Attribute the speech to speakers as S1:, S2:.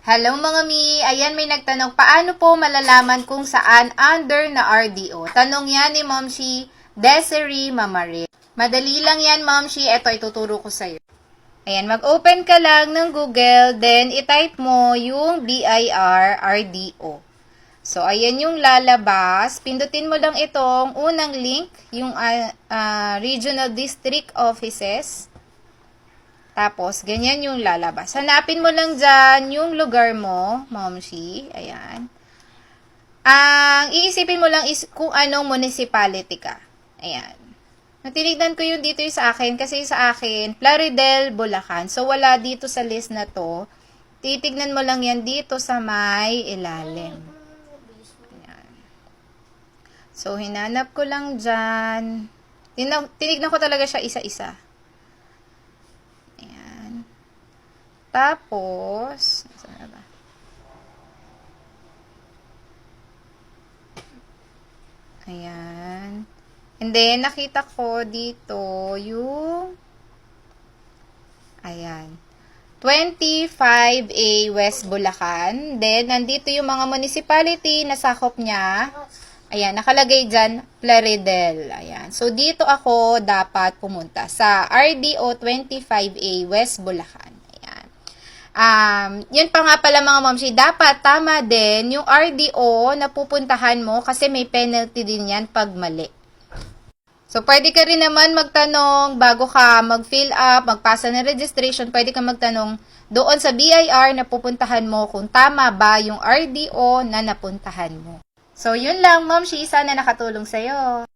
S1: Hello mga mi! Ayan, may nagtanong, paano po malalaman kung saan under na RDO? Tanong yan ni Momshi Desiree Mamare. Madali lang yan, Momshi. Ito, ituturo ko sa'yo. Ayan, mag-open ka lang ng Google, then itype mo yung BIR RDO. So, ayan yung lalabas. Pindutin mo lang itong unang link, yung Regional District Offices. Tapos, ganyan yung lalabas. Hanapin mo lang dyan yung lugar mo, Momshi. Ayan. Ang iisipin mo lang is kung anong municipality ka. Ayan. Natinignan ko yung dito yung sa akin kasi sa akin, Plaridel, Bulacan. So, wala dito sa list na to. Titignan mo lang yan dito sa may ilalim. Ayan. So, hinanap ko lang dyan. Tinignan ko talaga siya isa-isa. Tapos, saan na ba? Ayan. And then, nakita ko dito yung, ayan, 25A West Bulacan. Then, nandito yung mga municipality na sakop niya. Ayan, nakalagay dyan, Plaridel. Ayan. So, dito ako dapat pumunta sa RDO 25A West Bulacan. Yun pa nga pala mga momshi, dapat tama din yung RDO na pupuntahan mo kasi may penalty din yan pag mali. So, pwede ka rin naman magtanong bago ka mag-fill up, magpasa ng registration, pwede ka magtanong doon sa BIR na pupuntahan mo kung tama ba yung RDO na napuntahan mo. So, yun lang momshi, sana nakatulong sa'yo.